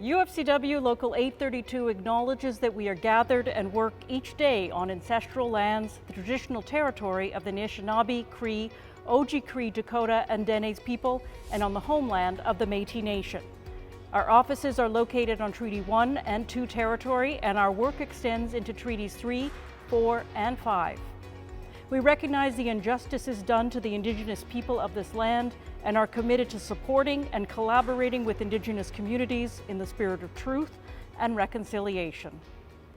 UFCW Local 832 acknowledges that we are gathered and work each day on ancestral lands, the traditional territory of the Anishinaabe, Cree, Oji-Cree, Dakota, and Dene's people, and on the homeland of the MITT Nation. Our offices are located on Treaty 1 and 2 territory, and our work extends into Treaties 3, 4, and 5. We recognize the injustices done to the Indigenous people of this land and are committed to supporting and collaborating with Indigenous communities in the spirit of truth and reconciliation.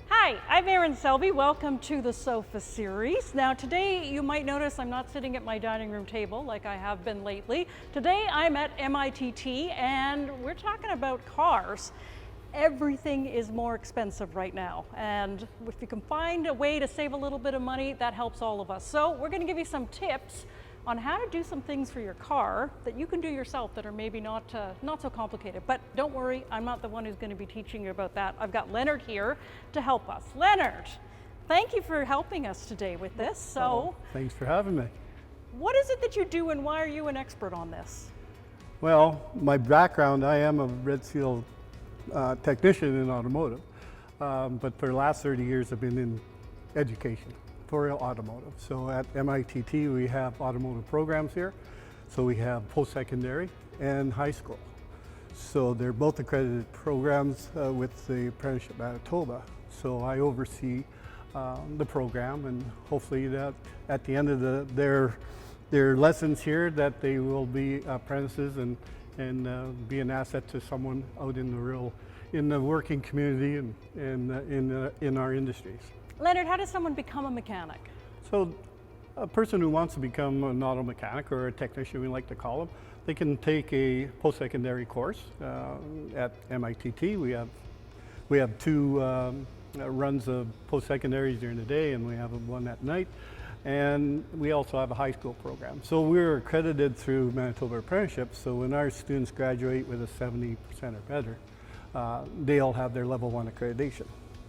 Hi, I'm Erin Selby. Welcome to the SOFA series. Now today you might notice I'm not sitting at my dining room table like I have been lately. Today I'm at MITT and we're talking about cars. Everything is more expensive right now, and if you can find a way to save a little bit of money, that helps all of us. So we're going to give you some tips on how to do some things for your car that you can do yourself that are maybe not so complicated. But don't worry, I'm not the one who's going to be teaching you about that. I've got Leonard here to help us. Leonard, thank you for helping us today with this. Thanks for having me. What is it that you do, and why are you an expert on this? Well, my background, I am a Red Seal technician in automotive, but for the last 30 years I've been in education for automotive. So at MITT we have automotive programs here. So we have post-secondary and high school. So they're both accredited programs with the Apprenticeship Manitoba. So I oversee the program, and hopefully that at the end of their lessons here that they will be apprentices and be an asset to someone out in the working community and in our industries. Leonard, how does someone become a mechanic? So a person who wants to become an auto mechanic, or a technician we like to call them, they can take a post-secondary course at MITT. We have two runs of post-secondaries during the day, and we have one at night. And we also have a high school program. So we're accredited through Manitoba Apprenticeship, so when our students graduate with a 70% or better, they'll have their level 1 accreditation.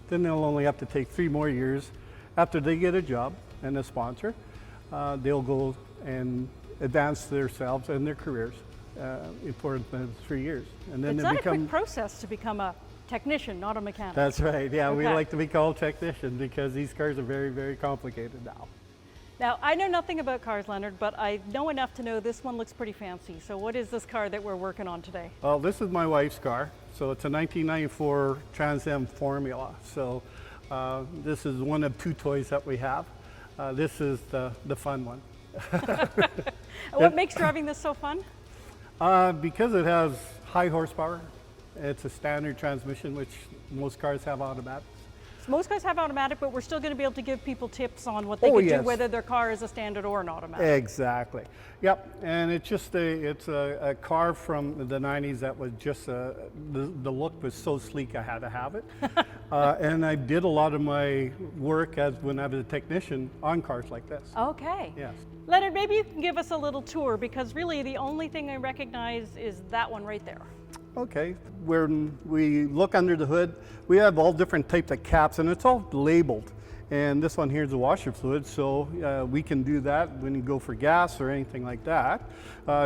Then they'll only have to take 3 more years after they get a job and a sponsor. They'll go and advance themselves and their careers for the 3 years. And then it's not a quick process to become a technician, not a mechanic. That's right, yeah, okay. We like to be called technician because these cars are very, very complicated now. Now, I know nothing about cars, Leonard, but I know enough to know this one looks pretty fancy. So what is this car that we're working on today? Well, this is my wife's car. So it's a 1994 Trans Am Formula. So this is one of 2 toys that we have. This is the fun one. What makes driving this so fun? Because it has high horsepower. It's a standard transmission, which most cars have automatic. So most cars have automatic, but we're still going to be able to give people tips on what they can do, whether their car is a standard or an automatic. Exactly. Yep. And it's just a car from the 90s that was just the look was so sleek I had to have it. And I did a lot of my work when I was a technician on cars like this. Okay. Yes. Leonard, maybe you can give us a little tour, because really the only thing I recognize is that one right there. Okay, when we look under the hood, we have all different types of caps, and it's all labeled. And this one here is a washer fluid, so we can do that when you go for gas or anything like that.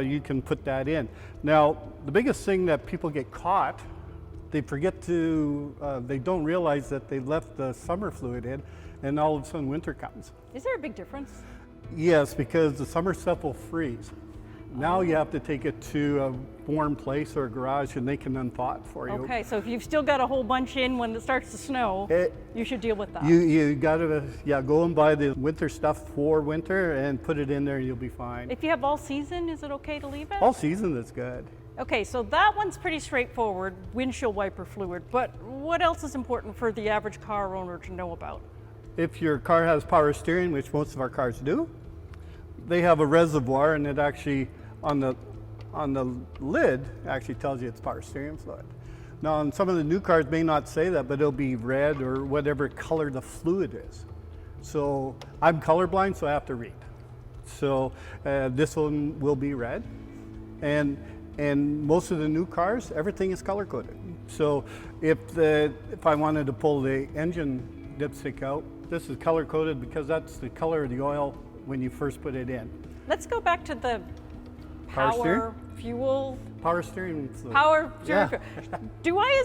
You can put that in. Now, the biggest thing that people get caught, they forget to, they don't realize that they left the summer fluid in, and all of a sudden winter comes. Is there a big difference? Yes, because the summer stuff will freeze. Now you have to take it to a warm place or a garage, and they can unthaw it for you. Okay, so if you've still got a whole bunch in when it starts to snow, you should deal with that. You got to go and buy the winter stuff for winter and put it in there, and you'll be fine. If you have all season, is it okay to leave it? All season is good. Okay, so that one's pretty straightforward, windshield wiper fluid, but what else is important for the average car owner to know about? If your car has power steering, which most of our cars do, they have a reservoir, and it actually on the lid actually tells you it's power steering fluid. Now, on some of the new cars may not say that, but it'll be red or whatever color the fluid is. So I'm colorblind, so I have to read. So this one will be red, and most of the new cars, everything is color coded. So if I wanted to pull the engine dipstick out, this is color coded because that's the color of the oil when you first put it in. Let's go back to the power fuel, Power steering fluid. power steering Yeah. fuel. Do I,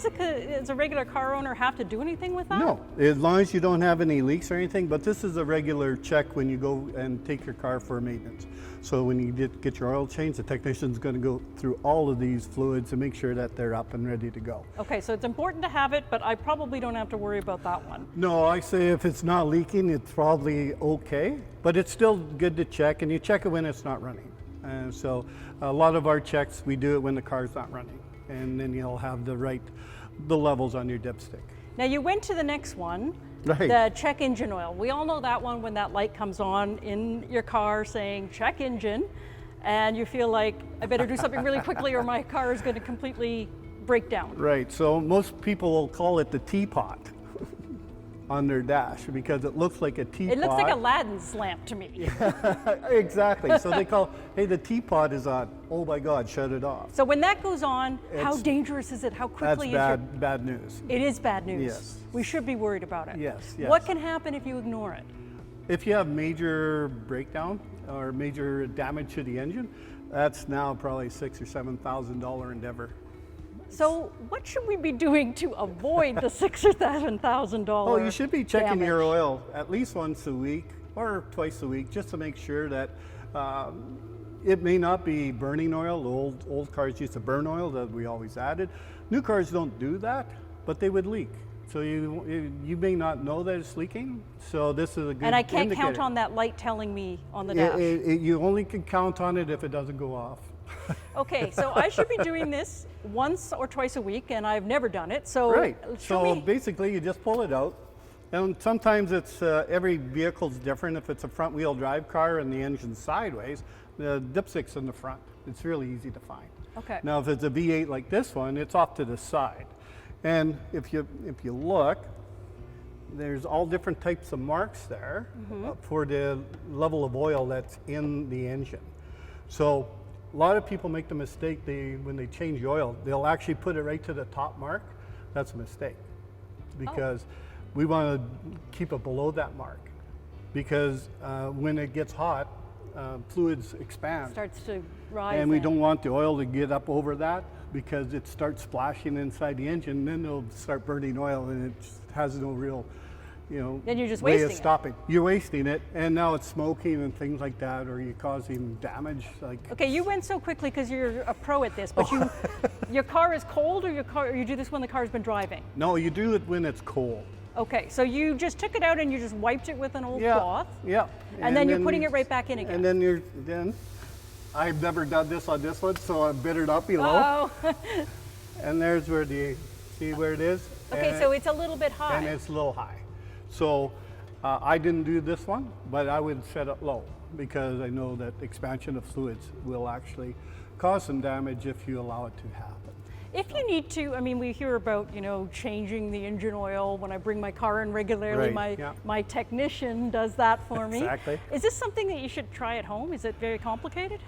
as a regular car owner, have to do anything with that? No, as long as you don't have any leaks or anything, but this is a regular check when you go and take your car for maintenance. So when you get your oil changed, the technician's going to go through all of these fluids and make sure that they're up and ready to go. Okay, so it's important to have it, but I probably don't have to worry about that one. No, I say if it's not leaking, it's probably okay, but it's still good to check, and you check it when it's not running. And so a lot of our checks, we do it when the car's not running, and then you'll have the levels on your dipstick. Now you went to the next one, Right. the check engine oil. We all know that one when that light comes on in your car saying check engine, and you feel like I better do something really quickly or my car is going to completely break down. Right, so most people will call it the teapot on their dash because it looks like a teapot. It looks like Aladdin's lamp to me. Exactly, so they call, hey, the teapot is on. Oh my God, shut it off. So when that goes on, how It's- dangerous is it? How That's quickly bad news. It is bad news. Yes. We should be worried about it. Yes, What yes. can happen if you ignore it? If you have major breakdown or major damage to the engine, that's now probably $6,000 or $7,000 endeavor. So what should we be doing to avoid the $6,000 or $7,000? Oh, you should be checking your damage? oil at least once a week or twice a week just to make sure that it may not be burning oil. The old cars used to burn oil that we always added. New cars don't do that, but they would leak. So you may not know that it's leaking. So this is a good And I can't count indicator. on that light telling me on the dash. You only can count on it if it doesn't go off. Okay, so I should be doing this once or twice a week, and I've never done it. So Right. show So me. basically, you just pull it out, and sometimes it's every vehicle's different. If it's a front-wheel drive car and the engine's sideways, the dipstick's in the front. It's really easy to find. Okay. Now, if it's a V8 like this one, it's off to the side, and if you look, there's all different types of marks there for the level of oil that's in the engine. So a lot of people make the mistake, when they change the oil, they'll actually put it right to the top mark. That's a mistake because we want to keep it below that mark because when it gets hot, fluids expand. Starts to rise. And we then. don't want the oil to get up over that because it starts splashing inside the engine, then it'll start burning oil and it just has no real, Then you're just way wasting of it. stopping. You're wasting it, and now it's smoking and things like that, or you're causing damage. Okay, you went so quickly because you're a pro at this, but your car is cold, or you do this when the car's been driving? No, you do it when it's cold. Okay, so you just took it out and you just wiped it with an old cloth, Yeah. and then you're putting it right back in again. And then I've never done this on this one, so I better not be low. Oh. And there's where see where it is? Okay, so it's a little bit high. And it's a little high. So I didn't do this one, but I would set it low because I know that expansion of fluids will actually cause some damage if you allow it to happen. If you need to, I mean, we hear about, changing the engine oil when I bring my car in regularly. Right, yeah. My technician does that for me. Exactly. Is this something that you should try at home? Is it very complicated?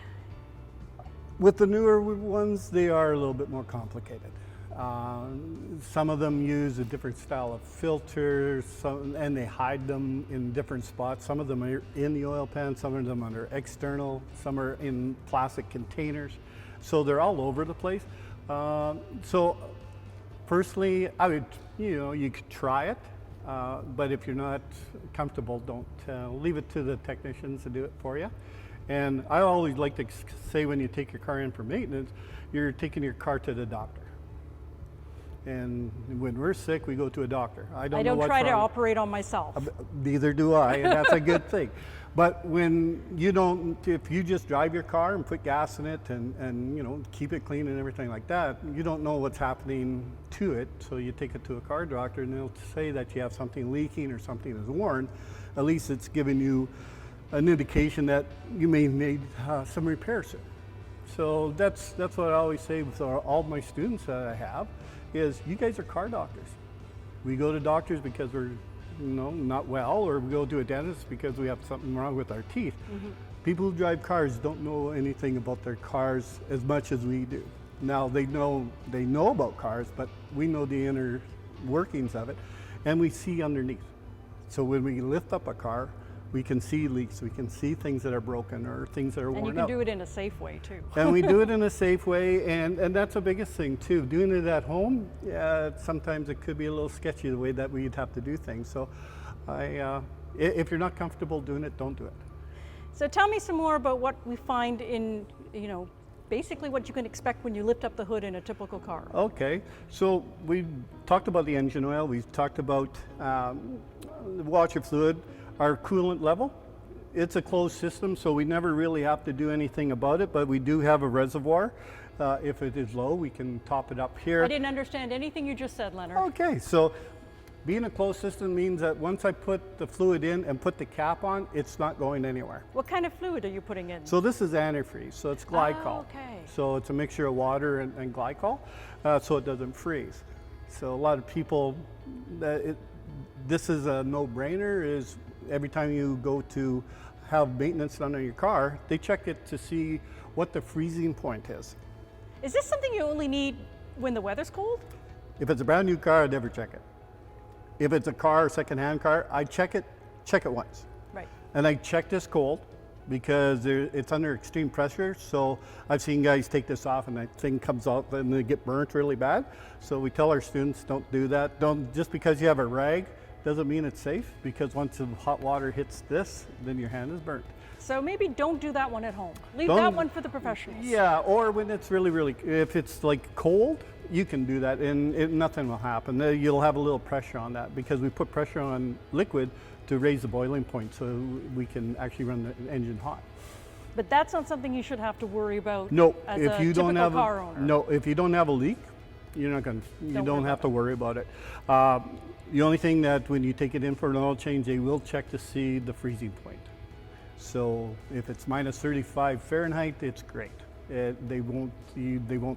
With the newer ones, they are a little bit more complicated. Some of them use a different style of filters, and they hide them in different spots. Some of them are in the oil pan, some of them are external, some are in plastic containers. So they're all over the place. So personally, I would, you could try it, but if you're not comfortable, don't leave it to the technicians to do it for you. And I always like to say when you take your car in for maintenance, you're taking your car to the doctor. And when we're sick, we go to a doctor. I don't know what's try to wrong. operate on myself. Neither do I, and that's a good thing. But when if you just drive your car and put gas in it and keep it clean and everything like that, you don't know what's happening to it. So you take it to a car doctor and they'll say that you have something leaking or something is worn. At least it's giving you an indication that you may need some repair soon. So that's what I always say with all my students that I have is you guys are car doctors. We go to doctors because we're not well, or we go to a dentist because we have something wrong with our teeth. Mm-hmm. People who drive cars don't know anything about their cars as much as we do. Now they know about cars, but we know the inner workings of it, and we see underneath. So when we lift up a car, We can see leaks, we can see things that are broken or things that are worn out. And you can do it in a safe way too. And we do it in a safe way, and that's the biggest thing too. Doing it at home, sometimes it could be a little sketchy the way that we'd have to do things. So if you're not comfortable doing it, don't do it. So tell me some more about what we find in, basically what you can expect when you lift up the hood in a typical car. Okay, so we talked about the engine oil, we've talked about the washer fluid, our coolant level. It's a closed system, so we never really have to do anything about it, but we do have a reservoir. If it is low, we can top it up here. I didn't understand anything you just said, Leonard. Okay, so being a closed system means that once I put the fluid in and put the cap on, it's not going anywhere. What kind of fluid are you putting in? So this is antifreeze, so it's glycol. Oh, okay. So it's a mixture of water and glycol, so it doesn't freeze. So a lot of people, this is a no-brainer, is every time you go to have maintenance done on your car, they check it to see what the freezing point is. Is this something you only need when the weather's cold? If it's a brand new car, I'd never check it. If it's a car, secondhand car, I check it once. Right. And I check this cold because it's under extreme pressure. So I've seen guys take this off and that thing comes out and they get burnt really bad. So we tell our students, don't do that. Just because you have a rag doesn't mean it's safe, because once the hot water hits this, then your hand is burnt. So maybe don't do that one at home. Leave that one for the professionals. Yeah, or when it's really, if it's like cold, you can do that and nothing will happen. You'll have a little pressure on that because we put pressure on liquid to raise the boiling point so we can actually run the engine hot. But that's not something you should have to worry about No, as if a you don't typical have car owner. No, if you don't have a leak, you don't have to worry about it. The only thing that when you take it in for an oil change, they will check to see the freezing point. So if it's minus 35 Fahrenheit, it's great. They won't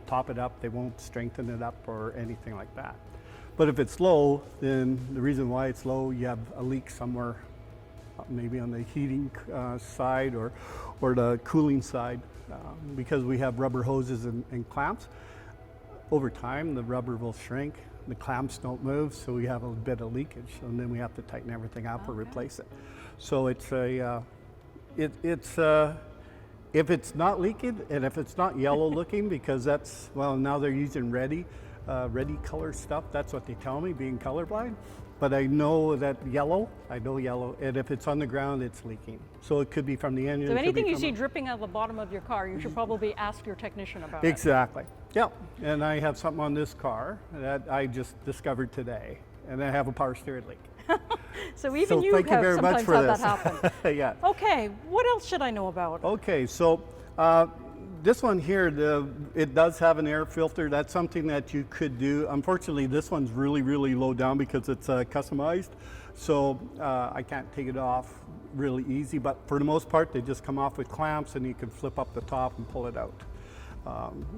top it up, they won't strengthen it up or anything like that. But if it's low, then the reason why it's low, you have a leak somewhere, maybe on the heating side or the cooling side, because we have rubber hoses and clamps. Over time, the rubber will shrink, the clamps don't move, so we have a bit of leakage, and then we have to tighten everything up or replace it. So it's if it's not leaking and if it's not yellow looking, because now they're using ready color stuff. That's what they tell me, being colorblind. But I know yellow, and if it's on the ground, it's leaking. So it could be from the engine. So anything you see dripping out of the bottom of your car, you should probably ask your technician about it. Exactly, yeah. And I have something on this car that I just discovered today, and I have a power steering leak. So even you thank you have very much sometimes for had this. that happen. Yeah. Okay, what else should I know about? Okay, so this one here, it does have an air filter. That's something that you could do. Unfortunately, this one's really low down because it's customized. So I can't take it off really easy, but for the most part, they just come off with clamps and you can flip up the top and pull it out.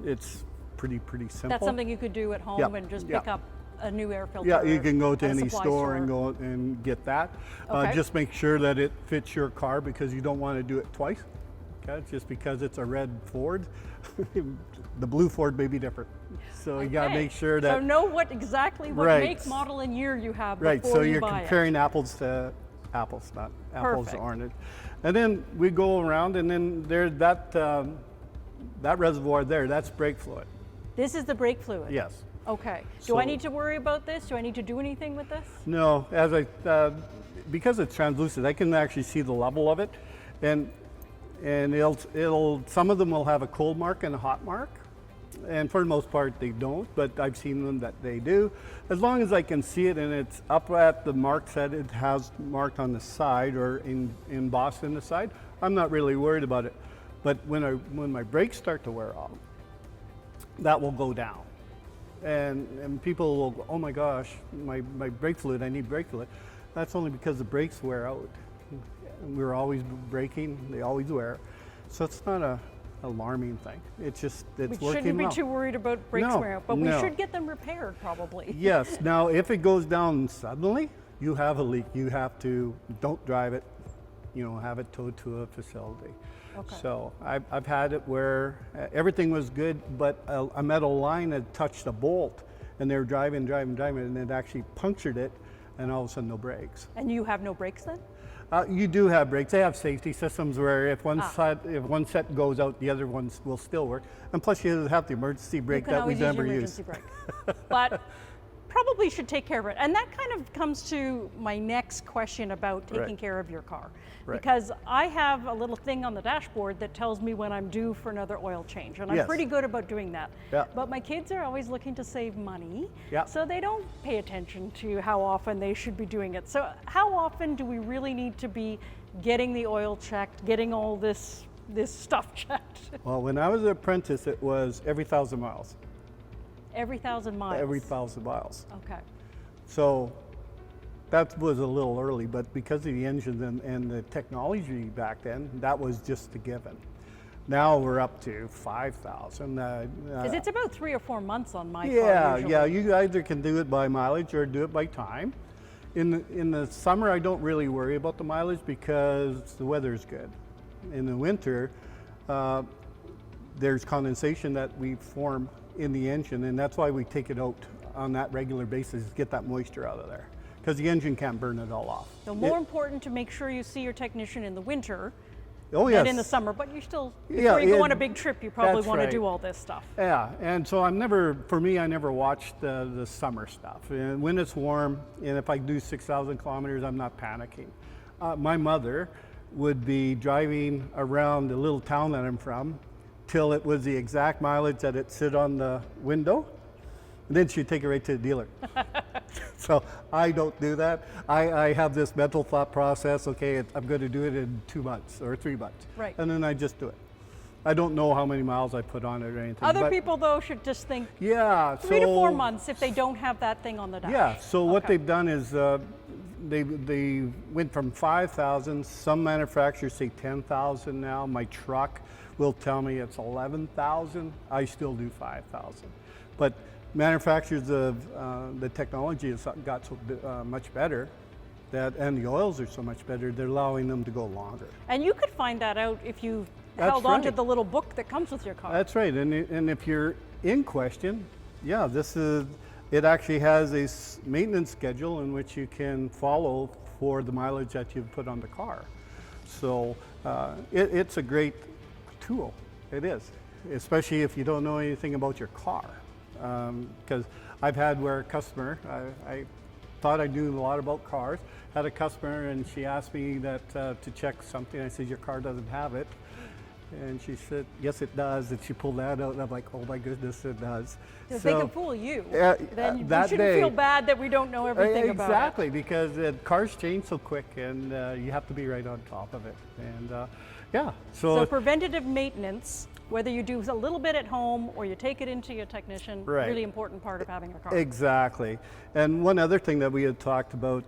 It's pretty simple. That's something you could do at home and just pick up a new air filter. Yeah, you can go to at a any supply store and go and get that. Okay. Just make sure that it fits your car because you don't want to do it twice. Okay, just because it's a red Ford, the blue Ford may be different. So you got to make sure that. So know exactly what make, model, and year you have before you buy it. Right, so you're comparing apples to apples, not apples to orange. And then we go around, and then there's that reservoir there. That's brake fluid. This is the brake fluid. Yes. Okay. Do I need to worry about this? Do I need to do anything with this? No, because it's translucent, I can actually see the level of it, and it'll some of them will have a cold mark and a hot mark, and for the most part they don't, but I've seen them that they do. As long as I can see it and it's up at the marks that it has marked on the side or embossed in the side, I'm not really worried about it. But when my brakes start to wear off, that will go down. And people will go, oh my gosh, my brake fluid, I need brake fluid. That's only because the brakes wear out. We're always braking, they always wear. So it's not a alarming thing. It's just, it's working well. We shouldn't be too worried about brakes wear out, but we should get them repaired probably. Yes, now if it goes down suddenly, you have a leak, you have to, don't drive it, have it towed to a facility. Okay. So I've had it where everything was good, but a metal line had touched a bolt, and they were driving, and it actually punctured it, and all of a sudden no brakes. And you have no brakes then? You do have brakes. They have safety systems where if one set goes out, the other ones will still work. And plus, you have the emergency brake that we never use. But probably should take care of it. And that kind of comes to my next question about taking care of your car. Because I have a little thing on the dashboard that tells me when I'm due for another oil change. And I'm pretty good about doing that. But my kids are always looking to save money. So they don't pay attention to how often they should be doing it. So how often do we really need to be getting the oil checked, getting all this stuff checked? Well, when I was an apprentice, it was every 1,000 miles. Every 1,000 miles? Every 1,000 miles. Okay. So that was a little early, but because of the engine and the technology back then, that was just a given. Now we're up to 5,000. Because it's about 3 or 4 months on my car usually. Yeah, you either can do it by mileage or do it by time. In the summer, I don't really worry about the mileage because the weather's good. In the winter, there's condensation that we form in the engine, and that's why we take it out on that regular basis, get that moisture out of there, because the engine can't burn it all off. So more important to make sure you see your technician in the winter than in the summer, but you still, before you go on a big trip, you probably want to do all this stuff. Yeah, and so I never watched the summer stuff. And when it's warm, and if I do 6,000 kilometers, I'm not panicking. My mother would be driving around the little town that I'm from till it was the exact mileage that it sit on the window, and then she'd take it right to the dealer. So I don't do that. I have this mental thought process, okay, I'm going to do it in 2 months or 3 months. And then I just do it. I don't know how many miles I put on it or anything. Other people, though, should just think 3 to 4 months if they don't have that thing on the dash. Yeah, so what they've done is they went from 5,000. Some manufacturers say 10,000 now. My truck will tell me it's 11,000. I still do 5,000. But manufacturers of the technology has got so much better and the oils are so much better, they're allowing them to go longer. And you could find that out if you held on to the little book that comes with your car. That's right, and if you're in question, it actually has a maintenance schedule in which you can follow for the mileage that you've put on the car. So it's a great tool, it is, especially if you don't know anything about your car. Because I've had where a customer, I thought I knew a lot about cars, had a customer and she asked me that to check something. I said, your car doesn't have it. And she said, yes, it does. And she pulled that out, and I'm like, oh my goodness, it does. If they can fool you, then you shouldn't feel bad that we don't know everything about it. Exactly, because cars change so quick, and you have to be right on top of it. And so preventative maintenance, whether you do a little bit at home or you take it into your technician, really important part of having a car. Exactly. And one other thing that we had talked about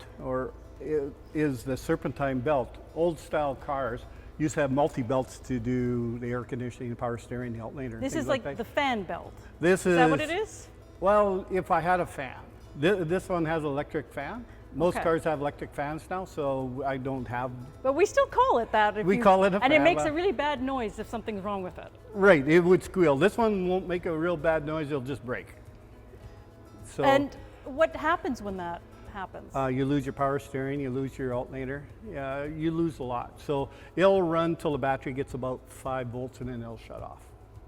is the Serpentine belt. Old style cars used to have multi-belts to do the air conditioning, the power steering, the alternator. This is like the fan belt. Is that what it is? Well, if I had a fan. This one has electric fan. Most cars have electric fans now, so I don't have. But we still call it that. We call it a fan. And it makes a really bad noise if something's wrong with it. Right, it would squeal. This one won't make a real bad noise, it'll just break. So. And what happens when that happens? You lose your power steering, you lose your alternator, you lose a lot. So it'll run till the battery gets about 5 volts and then it'll shut off.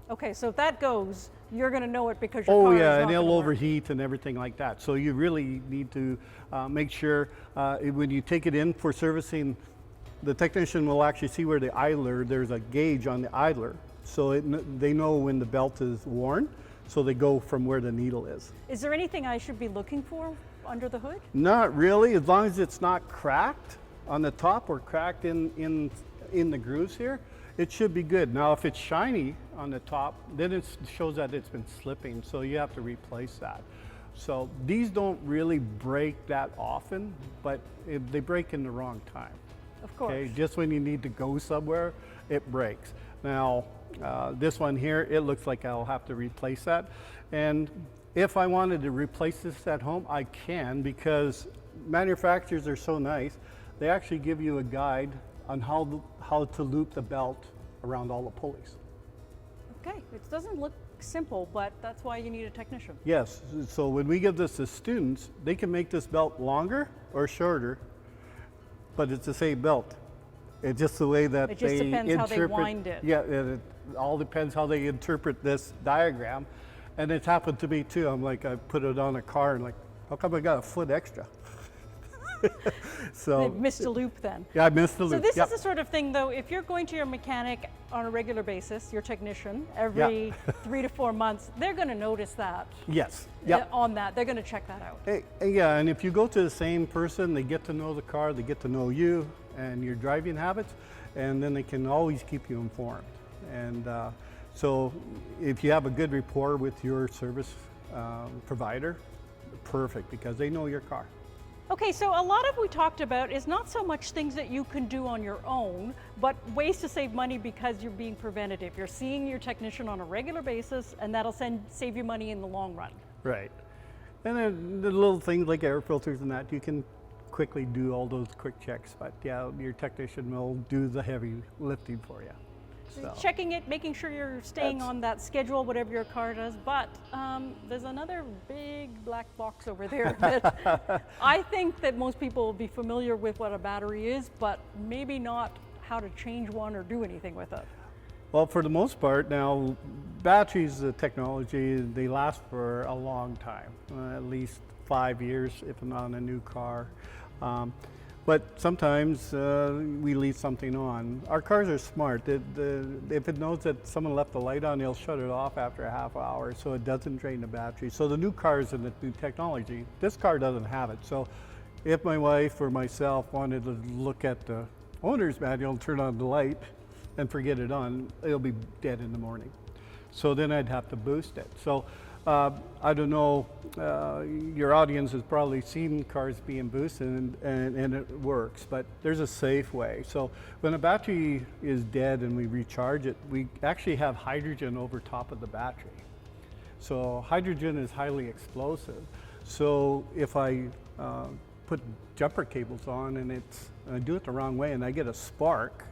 Okay, so if that goes, you're going to know it because your car is not and it'll gonna overheat and everything like that. So you really need to make sure when you take it in for servicing, the technician will actually see where the idler, there's a gauge on the idler. So they know when the belt is worn, so they go from where the needle is. Is there anything I should be looking for under the hood? Not really, as long as it's not cracked on the top or cracked in the grooves here, it should be good. Now if it's shiny on the top, then it shows that it's been slipping, so you have to replace that. So these don't really break that often, but they break in the wrong time. Of course. Okay, just when you need to go somewhere, it breaks. Now this one here, it looks like I'll have to replace that. And if I wanted to replace this at home, I can, because manufacturers are so nice. They actually give you a guide on how to loop the belt around all the pulleys. Okay, it doesn't look simple, but that's why you need a technician. Yes, so when we give this to students, they can make this belt longer or shorter but it's the same belt. It's just the way that It just they depends how they interpret. wind it. Yeah, it all depends how they interpret this diagram. And it's happened to me too. I'm like, I put it on a car and like, how come I got a foot extra? So They've missed a loop then. yeah, I missed the So loop. this Yep. is the sort of thing, though, if you're going to your mechanic on a regular basis, your technician, every 3 to 4 months, they're going to notice that. Yes. Yep. On that, they're going to check that out. Yeah, and if you go to the same person, they get to know the car, they get to know you and your driving habits, and then they can always keep you informed. And so if you have a good rapport with your service provider, perfect, because they know your car. Okay, so a lot of we talked about is not so much things that you can do on your own, but ways to save money because you're being preventative. You're seeing your technician on a regular basis, and that'll save you money in the long run. Right. And then the little things like air filters and that, you can quickly do all those quick checks, but yeah, your technician will do the heavy lifting for you. So. Checking it, making sure you're staying on that schedule, whatever your car does. But there's another big black box over there that I think that most people will be familiar with what a battery is, but maybe not how to change one or do anything with it. Well, for the most part, now batteries, the technology, they last for a long time, at least 5 years, if not on a new car. But sometimes we leave something on. Our cars are smart. If it knows that someone left the light on, it'll shut it off after a half hour so it doesn't drain the battery. So the new cars and the new technology, this car doesn't have it. So if my wife or myself wanted to look at the owner's manual and turn on the light and forget it on, it'll be dead in the morning. So then I'd have to boost it. So I don't know, your audience has probably seen cars being boosted and it works, but there's a safe way. So when a battery is dead and we recharge it, we actually have hydrogen over top of the battery. So hydrogen is highly explosive. So if I put jumper cables on and I do it the wrong way and I get a spark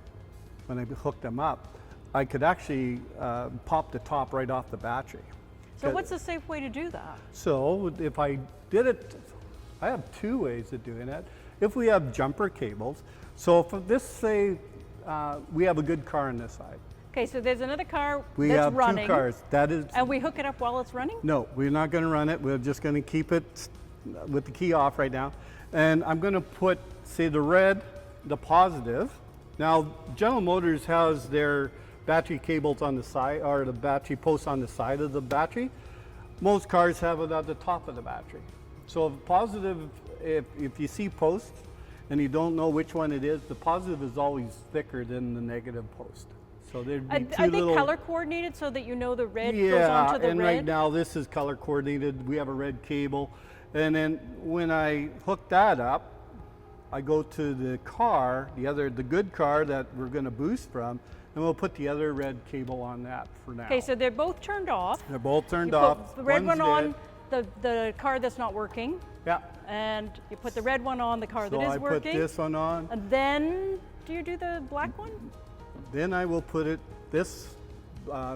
when I hook them up, I could actually pop the top right off the battery. So what's a safe way to do that? So if I did it, I have two ways of doing it. If we have jumper cables, so for this, say, we have a good car on this side. Okay, so there's another car We that's have running. 2 cars. That is. And we hook it up while it's running? No, we're not going to run it. We're just going to keep it with the key off right now. And I'm going to put, say, the red, the positive. Now, General Motors has their battery cables on the side, or the battery posts on the side of the battery. Most cars have it at the top of the battery. So positive, if you see posts and you don't know which one it is, the positive is always thicker than the negative post. So there'd be Are they color coordinated so that you know the red goes onto the red? And right now this is color coordinated. We have a red cable. And then when I hook that up, I go to the car, the good car that we're going to boost from, and we'll put the other red cable on that for now. Okay, so they're both turned off. They're both turned You off. put the red One's one on dead. the car that's not working, Yeah. and you put the red one on the car So that is I working. put this one on. And then, do you do the black one? Then I will put this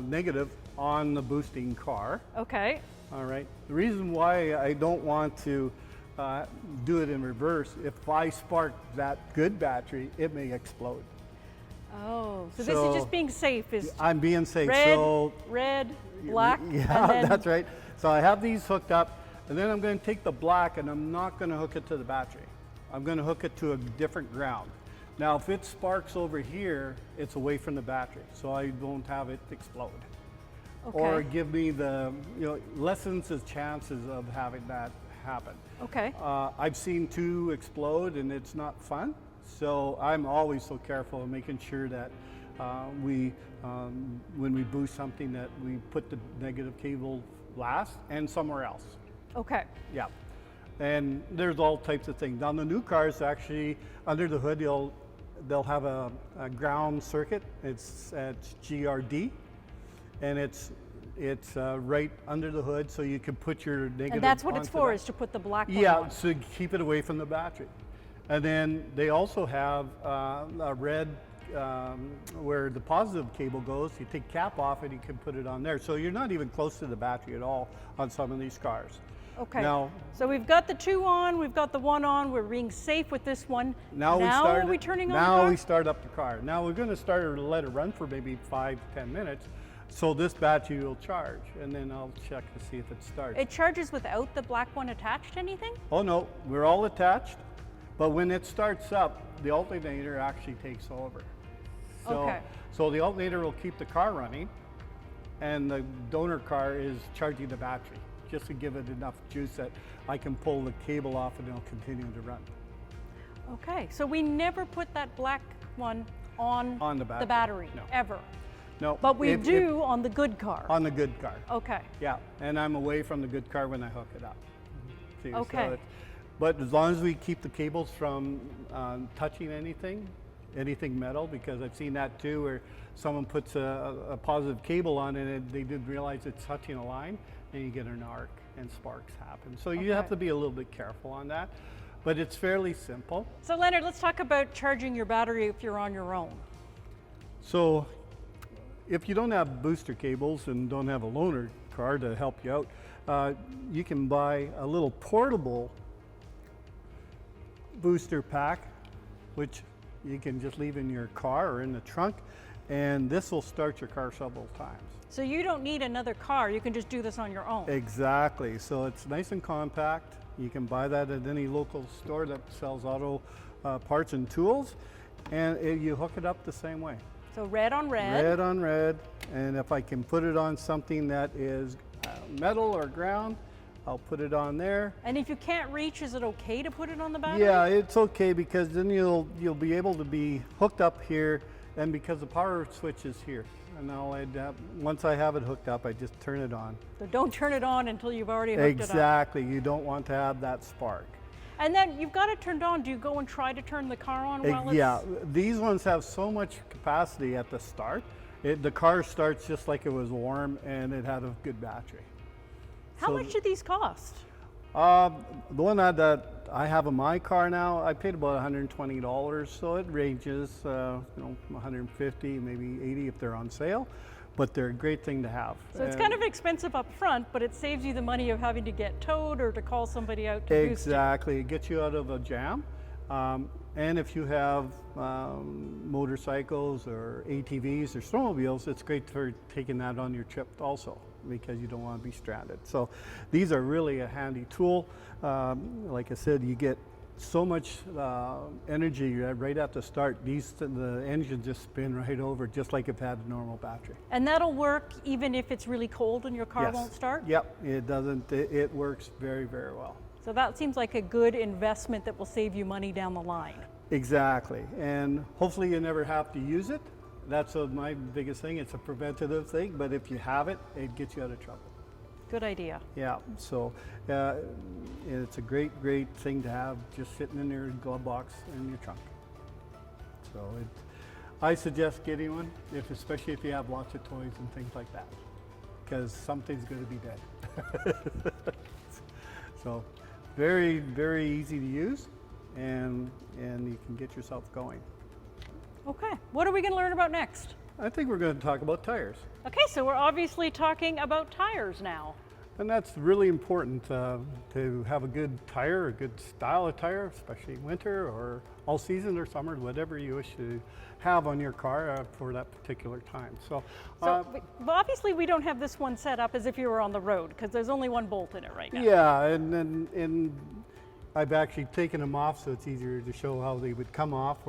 negative on the boosting car. Okay. All right. The reason why I don't want to do it in reverse, if I spark that good battery, it may explode. Oh, so this is just being safe. I'm being safe. Red, So red, black. yeah, and then, that's right. So I have these hooked up, and then I'm going to take the black, and I'm not going to hook it to the battery. I'm going to hook it to a different ground. Now, if it sparks over here, it's away from the battery, so I don't have it explode. Okay. Or give me lessens the chances of having that happen. Okay. I've seen 2 explode, and it's not fun. So I'm always so careful in making sure that when we boost something, that we put the negative cable last and somewhere else. Okay. Yeah. And there's all types of things. On the new cars, actually, under the hood, they'll have a ground circuit. It's GRD, and it's right under the hood, so you can put your negative. And that's what it's onto for, that. is to put the black one Yeah, on. so keep it away from the battery. And then they also have a red, where the positive cable goes. You take cap off and you can put it on there. So you're not even close to the battery at all on some of these cars. Okay. Now, so we've got the 2 on, we've got the 1 on, we're being safe with this one. Now are we turning on the car? Now we start up the car. Now we're going to start to let it run for maybe 5 to 10 minutes. So this battery will charge, and then I'll check to see if it starts. It charges without the black one attached to anything? Oh no, we're all attached, but when it starts up, the alternator actually takes over. Okay. So the alternator will keep the car running, and the donor car is charging the battery, just to give it enough juice that I can pull the cable off and it'll continue to run. Okay, so we never put that black one on the battery, no. Ever. No. But we do on the good car. On the good car. Okay. Yeah, and I'm away from the good car when I hook it up. See, Okay. So but as long as we keep the cables from touching anything metal, because I've seen that too, where someone puts a positive cable on it and they didn't realize it's touching a line, and you get an arc and sparks happen. So you have to be a little bit careful on that, but it's fairly simple. So Leonard, let's talk about charging your battery if you're on your own. So if you don't have booster cables and don't have a loaner car to help you out, you can buy a little portable booster pack, which you can just leave in your car or in the trunk, and this will start your car several times. So you don't need another car, you can just do this on your own. Exactly, so it's nice and compact. You can buy that at any local store that sells auto parts and tools, and you hook it up the same way. So red on red. Red on red, and if I can put it on something that is metal or ground, I'll put it on there. And if you can't reach, is it okay to put it on the battery? Yeah, it's okay, because then you'll be able to be hooked up here, and because the power switch is here. And once I have it hooked up, I just turn it on. So don't turn it on until you've already hooked it up. Exactly, you don't want to have that spark. And then you've got it turned on. Do you go and try to turn the car on while it's... Yeah, these ones have so much capacity at the start. The car starts just like it was warm, and it had a good battery. How much do these cost? The one that I have in my car now, I paid about $120, so it ranges, $150, maybe $80 if they're on sale, but they're a great thing to have. So it's kind of expensive up front, but it saves you the money of having to get towed or to call somebody out to boost it. Exactly, it gets you out of a jam. And if you have motorcycles or ATVs or snowmobiles, it's great for taking that on your trip also, because you don't want to be stranded. So these are really a handy tool. Like I said, you get so much energy right at the start. The engine just spin right over, just like if it had a normal battery. And that'll work even if it's really cold and your car Yes. won't start? Yep, it doesn't. It works very, very well. So that seems like a good investment that will save you money down the line. Exactly, and hopefully you never have to use it. That's my biggest thing. It's a preventative thing, but if you have it, it gets you out of trouble. Good idea. Yeah, so it's a great, great thing to have just sitting in your glove box in your trunk. So I suggest getting one, especially if you have lots of toys and things like that, because something's going to be dead. So very, very easy to use, and you can get yourself going. Okay, what are we going to learn about next? I think we're going to talk about tires. Okay, so we're obviously talking about tires now. And that's really important to have a good tire, a good style of tire, especially winter or all season or summer, whatever you wish to have on your car for that particular time. So obviously we don't have this one set up as if you were on the road, because there's only one bolt in it right now. Yeah, and I've actually taken them off so it's easier to show how they would come off.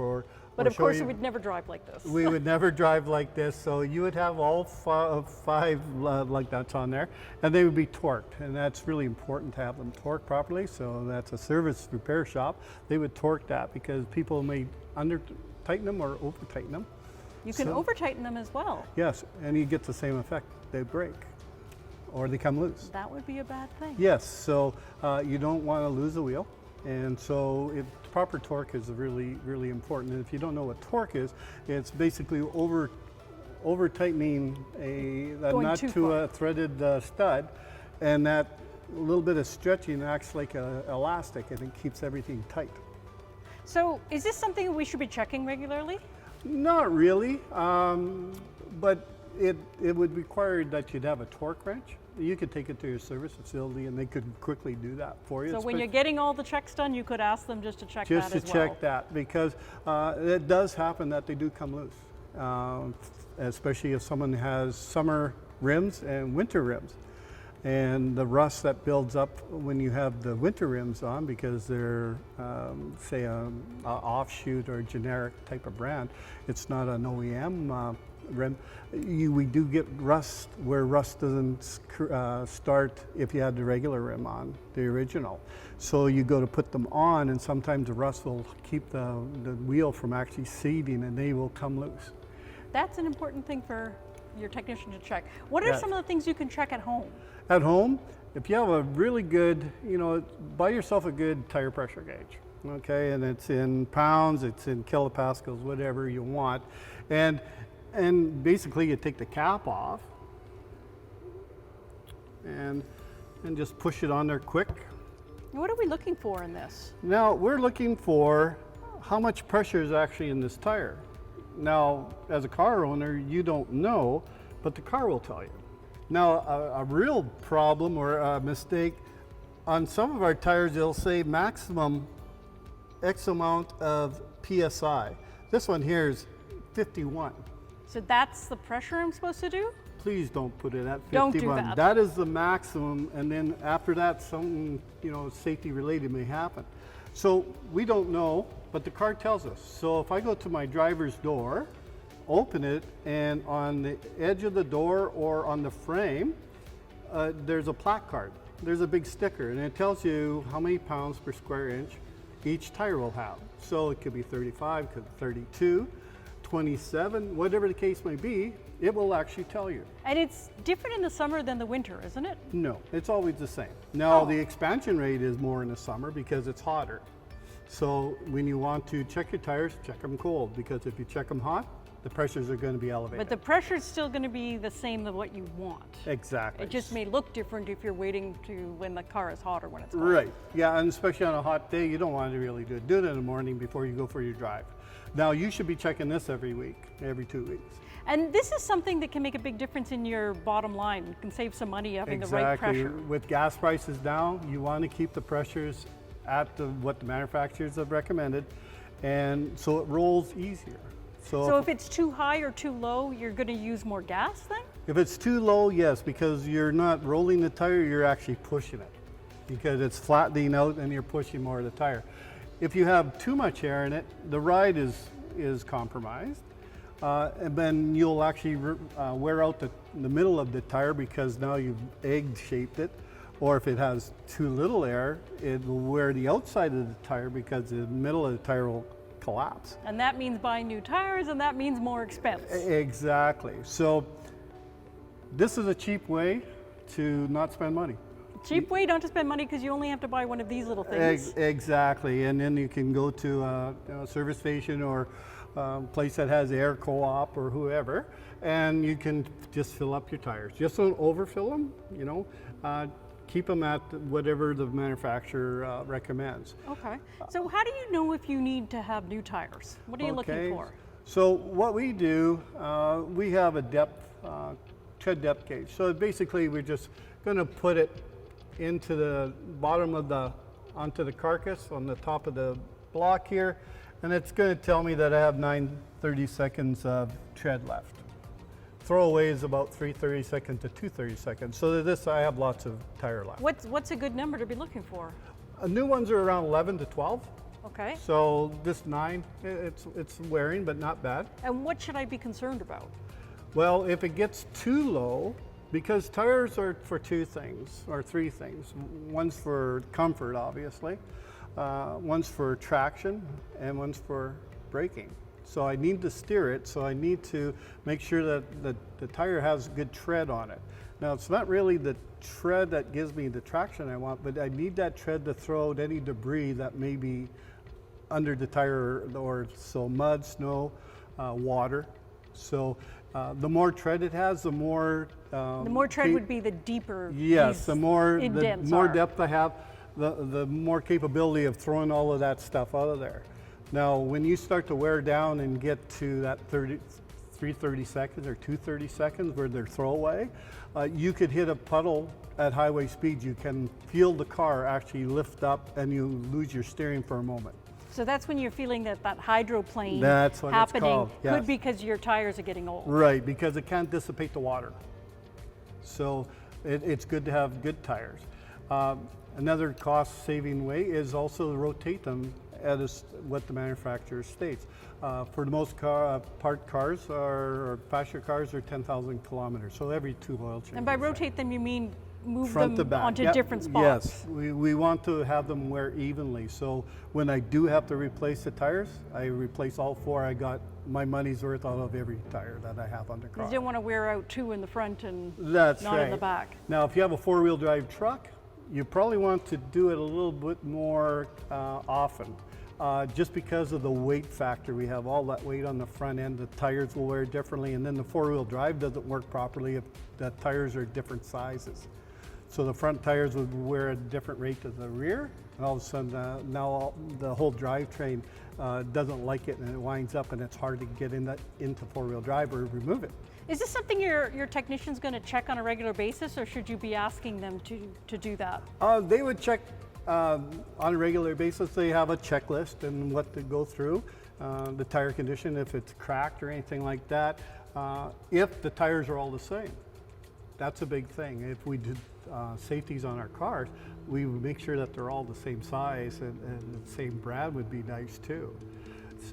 But of course, we would never drive like this. We would never drive like this, so you would have all five lug nuts on there, and they would be torqued, and that's really important to have them torqued properly. So that's a service repair shop. They would torque that, because people may under-tighten them or over-tighten them. You can over-tighten them as well. Yes, and you get the same effect. They break, or they come loose. That would be a bad thing. Yes, so you don't want to lose the wheel. And so proper torque is really, really important. And if you don't know what torque is, it's basically over tightening a nut to a threaded stud, and that little bit of stretching acts like an elastic, and it keeps everything tight. So is this something we should be checking regularly? Not really, but it would require that you'd have a torque wrench you could take it to your service facility and they could quickly do that for you. So when you're getting all the checks done, you could ask them just to check that as well. Just to check that, because it does happen that they do come loose, especially if someone has summer rims and winter rims. And the rust that builds up when you have the winter rims on, because they're, say, a offshoot or generic type of brand, it's not an OEM rim. We do get rust where rust doesn't start if you had the regular rim on, the original. So you go to put them on, and sometimes the rust will keep the wheel from actually seating, and they will come loose. That's an important thing for your technician to check. What are some of the things you can check at home? At home, if you have a really good, buy yourself a good tire pressure gauge, okay? And it's in pounds, it's in kilopascals, whatever you want. And basically you take the cap off and just push it on there quick. What are we looking for in this? Now, we're looking for how much pressure is actually in this tire. Now, as a car owner, you don't know, but the car will tell you. Now, a real problem or a mistake, on some of our tires, they'll say maximum X amount of PSI. This one here is 51. So that's the pressure I'm supposed to do? Please don't put it at 51. Don't do that. That is the maximum, and then after that, something, safety related may happen. So we don't know, but the car tells us. So if I go to my driver's door, open it, and on the edge of the door or on the frame, there's a plaque card. There's a big sticker, and it tells you how many pounds per square inch each tire will have. So it could be 35, could be 32, 27, whatever the case may be, it will actually tell you. And it's different in the summer than the winter, isn't it? No, it's always the same. Now, the expansion rate is more in the summer because it's hotter. So when you want to check your tires, check them cold, because if you check them hot, the pressures are going to be elevated. But the pressure is still going to be the same as what you want. Exactly. It just may look different if you're waiting to when the car is hot or when it's cold. Right. Yeah, and especially on a hot day, you don't want to really do it. Do it in the morning before you go for your drive. Now, you should be checking this every week, every 2 weeks. And this is something that can make a big difference in your bottom line. You can save some money having the right pressure. With gas prices down, you want to keep the pressures at what the manufacturers have recommended, and so it rolls easier. So if it's too high or too low, you're going to use more gas then? If it's too low, yes, because you're not rolling the tire, you're actually pushing it, because it's flattening out and you're pushing more of the tire. If you have too much air in it, the ride is compromised, and then you'll actually wear out the middle of the tire, because now you've egg-shaped it. Or if it has too little air, it will wear the outside of the tire, because the middle of the tire will collapse. And that means buying new tires, and that means more expense. Exactly. So this is a cheap way to not spend money. Cheap way not to spend money, because you only have to buy one of these little things. Exactly. And then you can go to a service station or place that has air co-op or whoever, and you can just fill up your tires. Just don't overfill them, keep them at whatever the manufacturer recommends. Okay. So how do you know if you need to have new tires? What are you looking for? So what we do, we have a tread depth gauge. So basically we're just going to put it into the bottom of onto the carcass on the top of the block here, and it's going to tell me that I have 9/30 seconds of tread left. Throwaway is about 3/30 seconds to 2/30 seconds. So this, I have lots of tire left. What's a good number to be looking for? New ones are around 11 to 12. Okay. So this 9, it's wearing, but not bad. And what should I be concerned about? Well, if it gets too low, because tires are for 2 things, or 3 things. One's for comfort, obviously. One's for traction, and one's for braking. So I need to steer it, so I need to make sure that the tire has good tread on it. Now, it's not really the tread that gives me the traction I want, but I need that tread to throw out any debris that may be under the tire, or so mud, snow, water. So the more tread it has, the more... the more tread would be the deeper yes, the more are. depth I have, the more capability of throwing all of that stuff out of there. Now, when you start to wear down and get to that 3:30 seconds or 2:30 seconds where they're throwaway, you could hit a puddle at highway speeds. You can feel the car actually lift up and you lose your steering for a moment. So that's when you're feeling that hydroplane That's what it's happening. called, yes. Could be because your tires are getting old. Right, because it can't dissipate the water. So it's good to have good tires. Another cost-saving way is also to rotate them at what the manufacturer states. For the most part, cars or passenger cars are 10,000 kilometers, so every 2 oil changes. And by rotate them, you mean move Front to them back. onto Yep. different spots? Yes, we want to have them wear evenly. So when I do have to replace the tires, I replace all 4. I got my money's worth out of every tire that I have on the car. Because you don't want to wear out 2 in the front and That's not right. in the back. Now, if you have a 4-wheel drive truck, you probably want to do it a little bit more often. Just because of the weight factor. We have all that weight on the front end, the tires will wear differently, and then the 4-wheel drive doesn't work properly if the tires are different sizes. So the front tires would wear a different rate to the rear, and all of a sudden now the whole drivetrain doesn't like it, and it winds up, and it's hard to get into 4-wheel drive or remove it. Is this something your technician's going to check on a regular basis, or should you be asking them to do that? They would check on a regular basis. They have a checklist and what to go through, the tire condition, if it's cracked or anything like that, if the tires are all the same. That's a big thing. If we did safeties on our cars, we would make sure that they're all the same size, and the same brand would be nice too.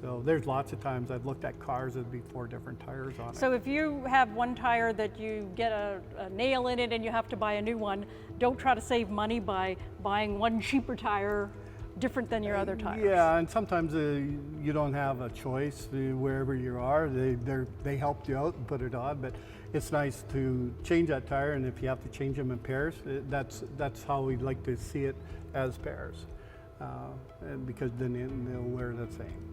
So there's lots of times I've looked at cars that'd be 4 different tires on it. So if you have one tire that you get a nail in it and you have to buy a new one, don't try to save money by buying one cheaper tire different than your other tires. Yeah, and sometimes you don't have a choice wherever you are. They helped you out and put it on, but it's nice to change that tire, and if you have to change them in pairs, that's how we'd like to see it, as pairs, and because then they'll wear the same.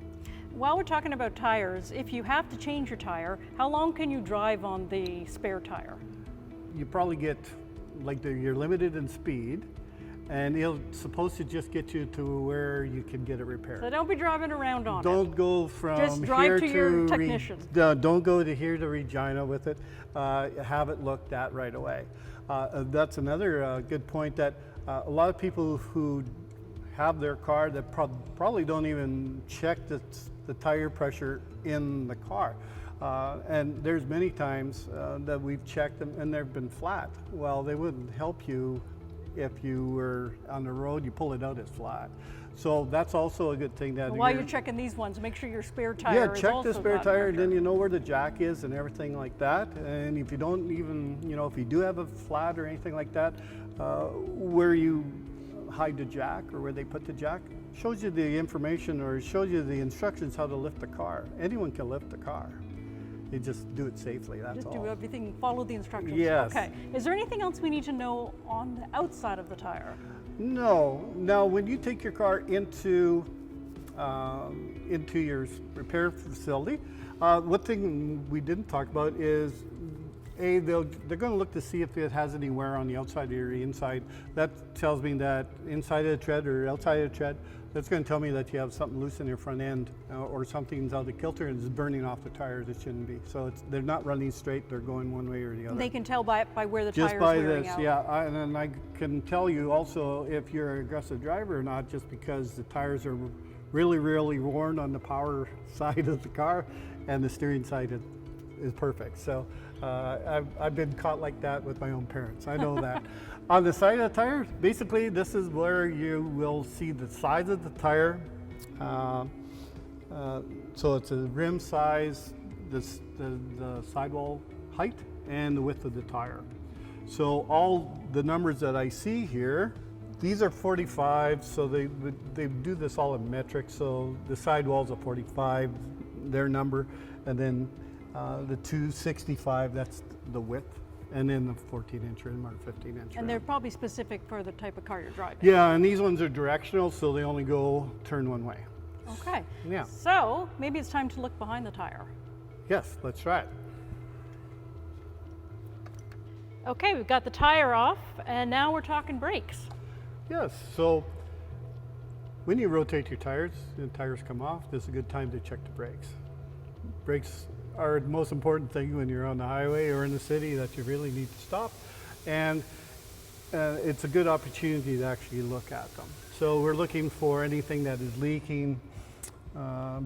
While we're talking about tires, if you have to change your tire, how long can you drive on the spare tire? You probably get, you're limited in speed, and it's supposed to just get you to where you can get it repaired. So don't be driving around on it. Don't go from Just drive here to your technician. Don't go to here to Regina with it. Have it looked at right away. That's another good point, that a lot of people who have their car that probably don't even check the tire pressure in the car. And there's many times that we've checked them and they've been flat. Well, they wouldn't help you if you were on the road, you pull it out, it's flat. So that's also a good thing. That while you're checking these ones, make sure your spare tire is check also the spare got tire, and pressure. then you know where the jack is and everything like that. And if you don't even, if you do have a flat or anything like that, where you hide the jack or where they put the jack, shows you the information or shows you the instructions how to lift the car. Anyone can lift the car. You just do it safely, that's all. Just do everything, follow the instructions. Yes. Okay. Is there anything else we need to know on the outside of the tire? No. Now, when you take your car into your repair facility, one thing we didn't talk about is they're going to look to see if it has any wear on the outside or the inside. That tells me that inside of the tread or outside of the tread, that's going to tell me that you have something loose in your front end or something's out of kilter and is burning off the tires. It shouldn't be. So they're not running straight, they're going one way or the other. They can tell by where the Just tire's by wearing this, out. yeah. And then I can tell you also if you're an aggressive driver or not, just because the tires are really, really worn on the power side of the car and the steering side is perfect. So I've been caught like that with my own parents. I know that. On the side of the tire, basically this is where you will see the size of the tire. So it's a rim size, the sidewall height, and the width of the tire. So all the numbers that I see here, these are 45, so they do this all in metric. So the sidewall's a 45, their number, and then the 265, that's the width, and then the 14-inch rim or 15-inch rim. And they're probably specific for the type of car you're driving. Yeah, and these ones are directional, so they only turn one way. Okay. Yeah. So maybe it's time to look behind the tire. Yes, let's try it. Okay, we've got the tire off, and now we're talking brakes. Yes, so when you rotate your tires, the tires come off, this is a good time to check the brakes. Brakes are the most important thing when you're on the highway or in the city that you really need to stop. And it's a good opportunity to actually look at them. So we're looking for anything that is leaking,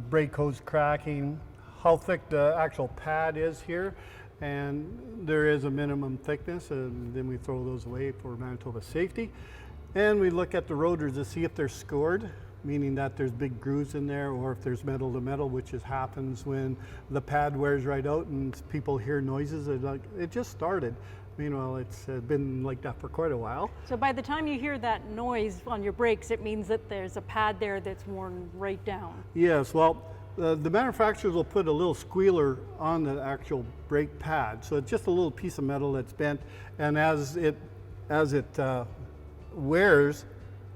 brake hose cracking, how thick the actual pad is here, and there is a minimum thickness, and then we throw those away for Manitoba safety. And we look at the rotors to see if they're scored, meaning that there's big grooves in there, or if there's metal to metal, which happens when the pad wears right out and people hear noises. Like, it just started. Meanwhile, it's been like that for quite a while. So by the time you hear that noise on your brakes, it means that there's a pad there that's worn right down. Yes, well, the manufacturers will put a little squealer on the actual brake pad. So it's just a little piece of metal that's bent, and as it wears,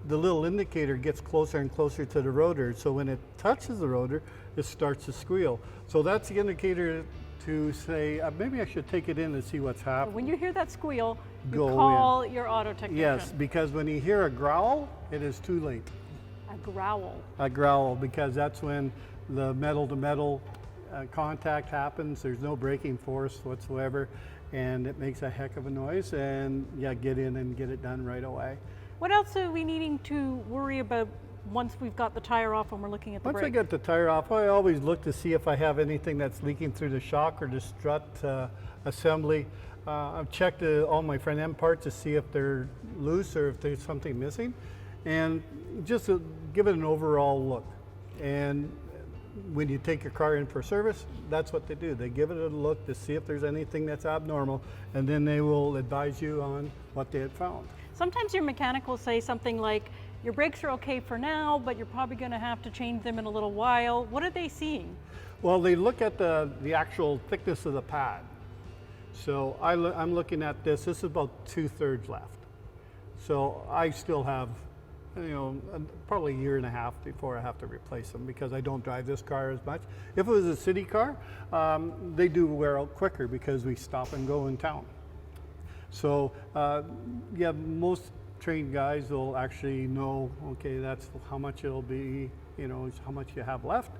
the little indicator gets closer and closer to the rotor. So when it touches the rotor, it starts to squeal. So that's the indicator to say, maybe I should take it in and see what's happening. When you hear that squeal, you Go call your auto technician. Yes, because when you hear a growl, it is too late. A growl. A growl, because that's when the metal to metal contact happens. There's no braking force whatsoever, and it makes a heck of a noise. And yeah, get in and get it done right away. What else are we needing to worry about once we've got the tire off and we're looking at the brake? Once I get the tire off, I always look to see if I have anything that's leaking through the shock or the strut assembly. I've checked all my front end parts to see if they're loose or if there's something missing, and just give it an overall look. And when you take your car in for service, that's what they do. They give it a look to see if there's anything that's abnormal, and then they will advise you on what they had found. Sometimes your mechanic will say something like, your brakes are okay for now, but you're probably going to have to change them in a little while. What are they seeing? Well, they look at the actual thickness of the pad. So I'm looking at this. This is about 2/3 left. So I still have, probably a year and a half before I have to replace them, because I don't drive this car as much. If it was a city car, they do wear out quicker because we stop and go in town. So yeah, most trained guys will actually know, okay, that's how much it'll be, how much you have left.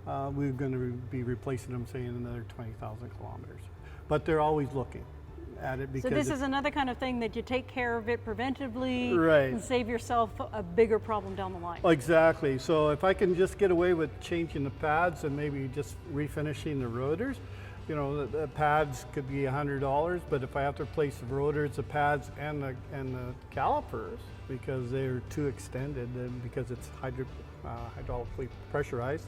We're going to be replacing them, say, in another 20,000 kilometers. But they're always looking at it, because so this is another kind of thing that you take care of it preventively, right, and save yourself a bigger problem down the line. Exactly. So if I can just get away with changing the pads and maybe just refinishing the rotors, the pads could be $100, but if I have to replace the rotors, the pads, and the calipers, because they're too extended and because it's hydraulically pressurized,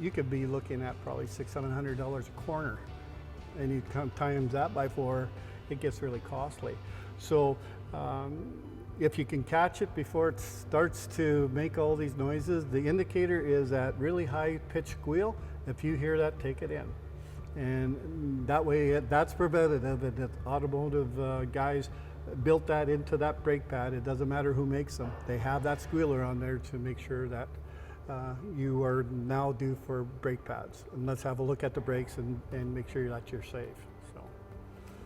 you could be looking at probably $600-700 a corner, and you times that by 4, it gets really costly. So if you can catch it before it starts to make all these noises, the indicator is that really high pitched squeal. If you hear that, take it in. And that way, that's preventative. And the automotive guys built that into that brake pad. It doesn't matter who makes them. They have that squealer on there to make sure that you are now due for brake pads. And let's have a look at the brakes and make sure that you're safe. So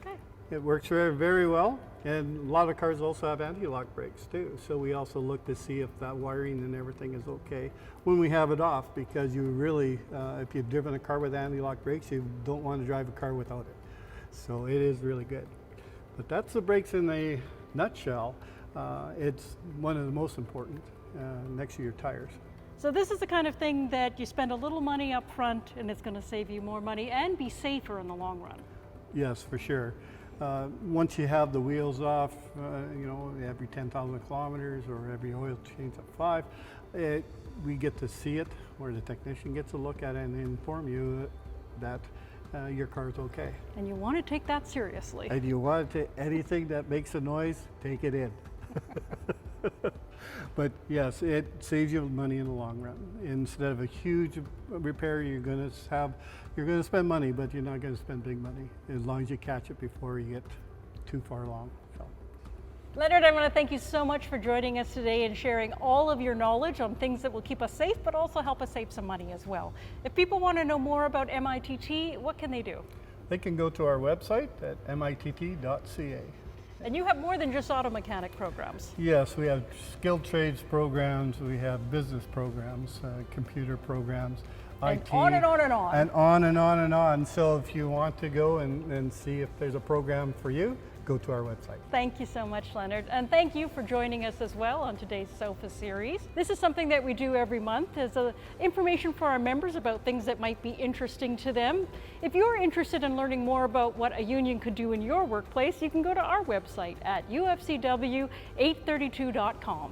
Okay. it works very, very well. And a lot of cars also have anti-lock brakes too. So we also look to see if that wiring and everything is okay when we have it off, because you really, if you've driven a car with anti-lock brakes, you don't want to drive a car without it. So it is really good. But that's the brakes in a nutshell. It's one of the most important next to your tires. So this is the kind of thing that you spend a little money up front and it's going to save you more money and be safer in the long run. Yes, for sure. Once you have the wheels off, every 10,000 kilometers or every oil change at 5, we get to see it, or the technician gets a look at it and inform you that your car's okay. And you want to take that seriously. And you want to, anything that makes a noise, take it in. But yes, it saves you money in the long run. Instead of a huge repair, you're going to spend money, but you're not going to spend big money as long as you catch it before you get too far along. So. Leonard, I want to thank you so much for joining us today and sharing all of your knowledge on things that will keep us safe, but also help us save some money as well. If people want to know more about MITT, what can they do? They can go to our website at mitt.ca. And you have more than just auto mechanic programs. Yes, we have skilled trades programs, we have business programs, computer programs. And IT. on and on and on. And on and on and on. So if you want to go and see if there's a program for you, go to our website. Thank you so much, Leonard. And thank you for joining us as well on today's SOFA series. This is something that we do every month as information for our members about things that might be interesting to them. If you're interested in learning more about what a union could do in your workplace, you can go to our website at ufcw832.com.